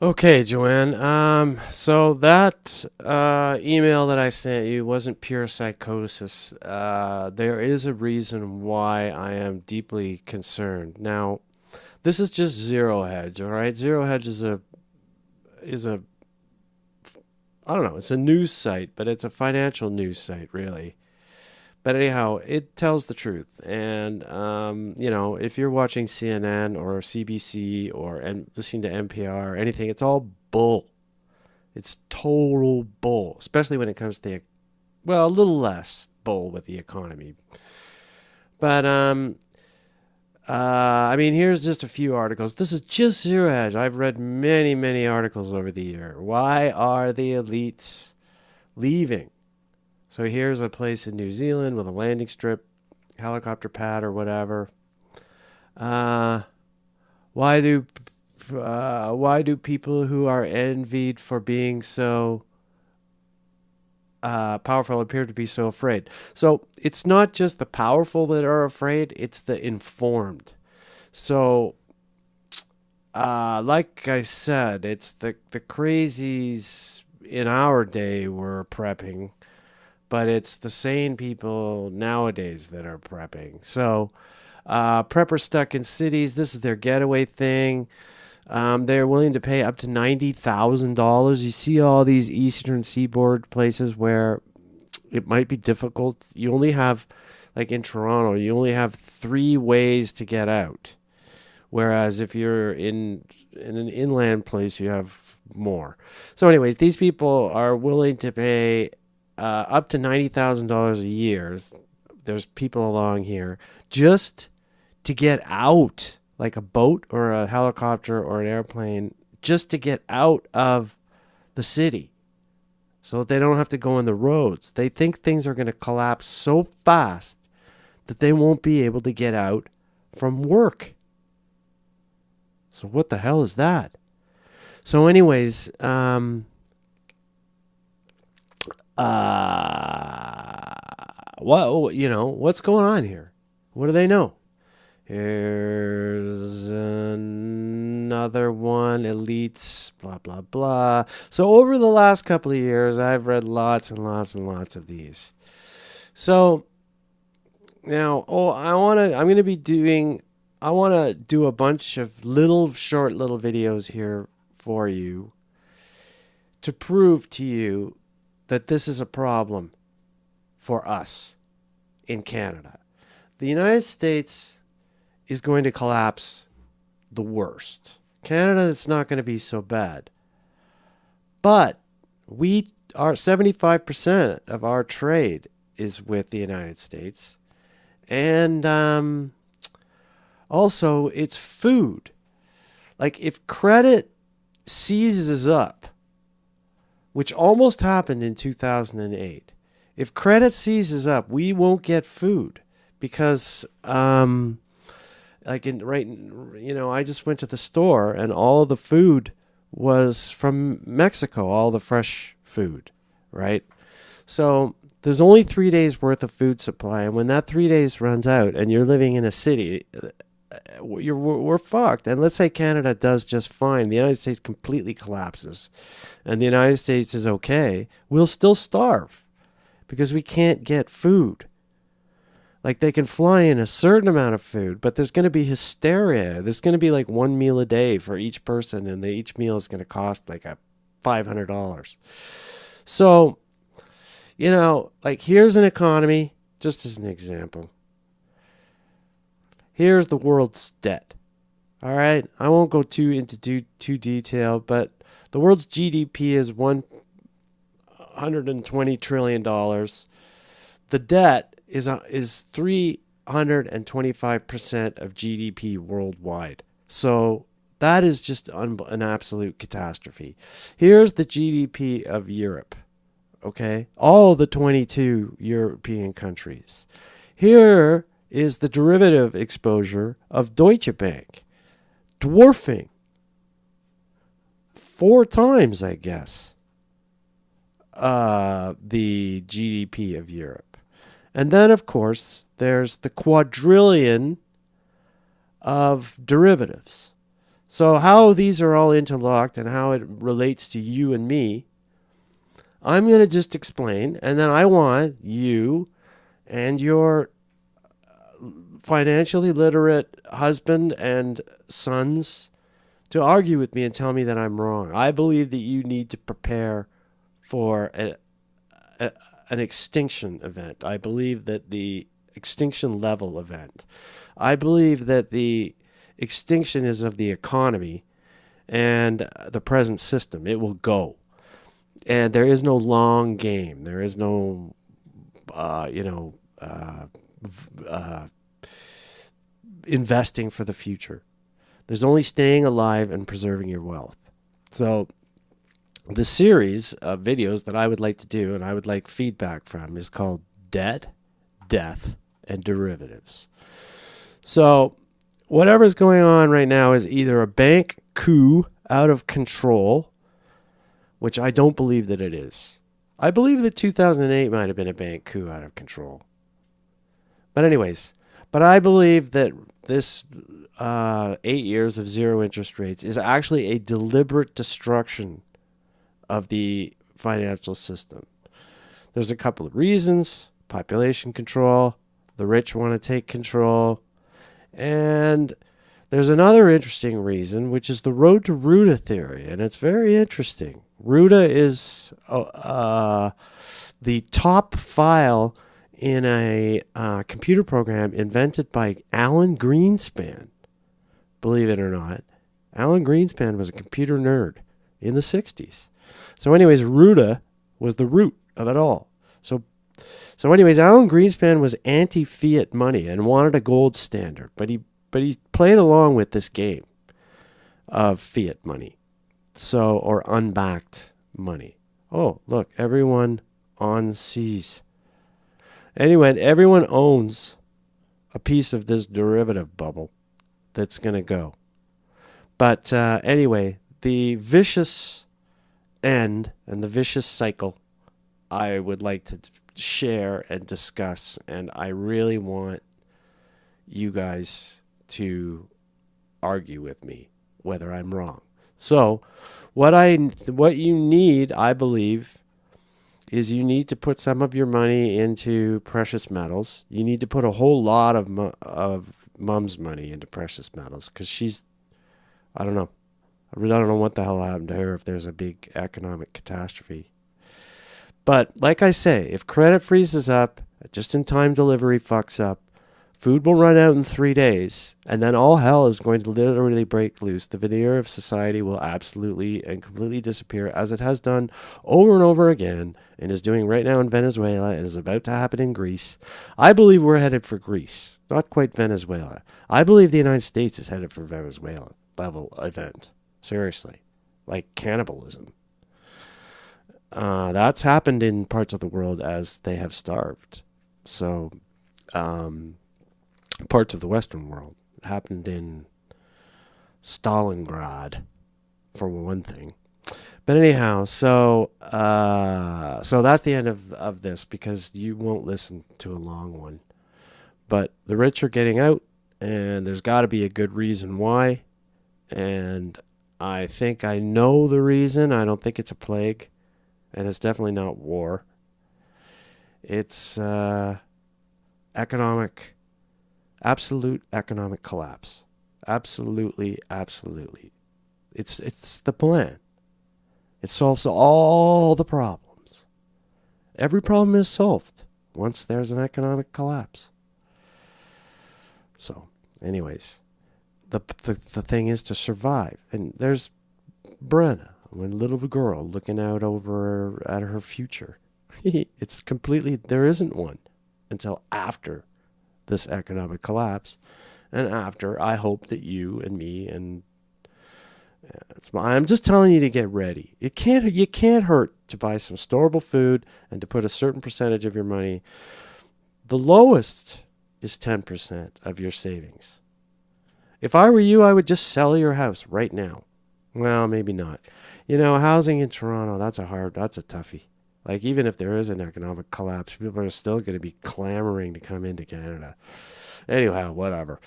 Okay, Joanne. So that email that I sent you wasn't pure psychosis. There is a reason why I am deeply concerned. Now, this is just Zero Hedge, all right? Zero Hedge is a I don't know, it's a news site, but it's a financial news site, really. But anyhow, it tells the truth. And if you're watching CNN or CBC or listening to NPR or anything, it's all bull. It's total bull, especially when it comes to a little less bull with the economy. But I mean, here's just a few articles. This is just Zero Hedge. I've read many, many articles over the year. Why are the elites leaving? So here's a place in New Zealand with a landing strip, helicopter pad, or whatever. Uh, why do why do people who are envied for being so powerful appear to be so afraid? So it's not just the powerful that are afraid; it's the informed. So, like I said, it's the crazies in our day were prepping, but it's the sane people nowadays that are prepping. So, preppers stuck in cities. This is their getaway thing. They're willing to pay up to $90,000. You see all these Eastern Seaboard places where it might be difficult. You only have, like in Toronto, you only have three ways to get out. Whereas if you're in an inland place, you have more. So, anyways, these people are willing to pay up to $90,000 a year. There's people along here just to get out, like a boat or a helicopter or an airplane, just to get out of the city so that they don't have to go on the roads. They think things are going to collapse so fast that they won't be able to get out from work. So what the hell is that? So anyways, what's going on here? What do they know? Here's another one, elites, blah, blah, blah. So over the last couple of years, I've read lots and lots and lots of these. So now, I want to do a bunch of short little videos here for you to prove to you that this is a problem for us in Canada. The United States is going to collapse the worst. Canada is not going to be so bad. But we are 75% of our trade is with the United States. And also, it's food. Like, if credit seizes up, which almost happened in 2008, if credit seizes up, we won't get food because, I just went to the store and all the food was from Mexico, all the fresh food, right? So there's only 3 days worth of food supply, and when that 3 days runs out, and you're living in a city, we're fucked. And let's say Canada does just fine, the United States completely collapses, and the United States is okay, we'll still starve because we can't get food. Like, they can fly in a certain amount of food, but there's going to be hysteria. There's going to be like one meal a day for each person, and each meal is going to cost like $500. So, like, here's an economy, just as an example. Here's the world's debt. All right, I won't go into too detail, but the world's GDP is $120 trillion. The debt is 325% of GDP worldwide. So that is just an absolute catastrophe. Here's the GDP of Europe. Okay, all the 22 European countries. Here is the derivative exposure of Deutsche Bank, dwarfing 4 times, I guess, the GDP of Europe. And then, of course, there's the quadrillion of derivatives. So how these are all interlocked and how it relates to you and me, I'm going to just explain, and then I want you and your financially literate husband and sons to argue with me and tell me that I'm wrong. I believe that you need to prepare for an extinction event. I believe that the extinction level event. I believe that the extinction is of the economy and the present system. It will go. And there is no long game. There is no, investing for the future. There's only staying alive and preserving your wealth. So the series of videos that I would like to do and I would like feedback from is called Debt, Death, and Derivatives. So whatever's going on right now is either a bank coup out of control, which I don't believe that it is. I believe that 2008 might have been a bank coup out of control. But anyways, I believe that this 8 years of zero interest rates is actually a deliberate destruction of the financial system. There's a couple of reasons: population control, the rich want to take control, and there's another interesting reason, which is the road to Ruta theory, and it's very interesting. Ruta is the top file in a computer program invented by Alan Greenspan. Believe it or not, Alan Greenspan was a computer nerd in the 60s. So anyways, Ruta was the root of it all. So anyways, Alan Greenspan was anti-fiat money and wanted a gold standard, but he played along with this game of fiat money, or unbacked money. Oh, look, everyone on seas. Anyway, everyone owns a piece of this derivative bubble that's going to go. But anyway, the vicious end and the vicious cycle I would like to share and discuss, and I really want you guys to argue with me whether I'm wrong. So what you need, I believe, is you need to put some of your money into precious metals. You need to put a whole lot of Mom's money into precious metals, because I don't know. I really don't know what the hell happened to her if there's a big economic catastrophe. But like I say, if credit freezes up, just-in-time delivery fucks up, food will run out in 3 days, and then all hell is going to literally break loose. The veneer of society will absolutely and completely disappear, as it has done over and over again, and is doing right now in Venezuela, and is about to happen in Greece. I believe we're headed for Greece, not quite Venezuela. I believe the United States is headed for Venezuela level event. Seriously. Like cannibalism. That's happened in parts of the world as they have starved. So, parts of the Western world. It happened in Stalingrad, for one thing. But anyhow, so that's the end of this, because you won't listen to a long one. But the rich are getting out, and there's got to be a good reason why. And I think I know the reason. I don't think it's a plague, and it's definitely not war. It's absolute economic collapse. Absolutely. It's the plan. It solves all the problems. Every problem is solved once there's an economic collapse. So, anyways, the thing is to survive. And there's Brenna, a little girl looking out over at her future. It's completely, there isn't one until after this economic collapse, and after, I hope that you and me and I'm just telling you to get ready. You can't hurt to buy some storable food and to put a certain percentage of your money. The lowest is 10% of your savings. If I were you, I would just sell your house right now. Well, maybe not. Housing in Toronto, that's a toughie. Like, even if there is an economic collapse, people are still going to be clamoring to come into Canada. Anyhow, whatever.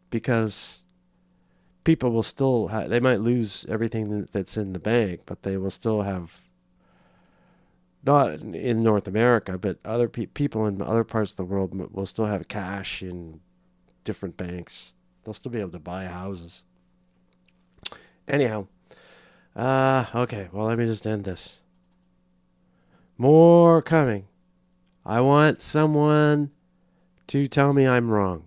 because people will still they might lose everything that's in the bank, but they will still have, not in North America, but other people in other parts of the world will still have cash in different banks. They'll still be able to buy houses. Anyhow, okay, well, let me just end this. More coming. I want someone to tell me I'm wrong.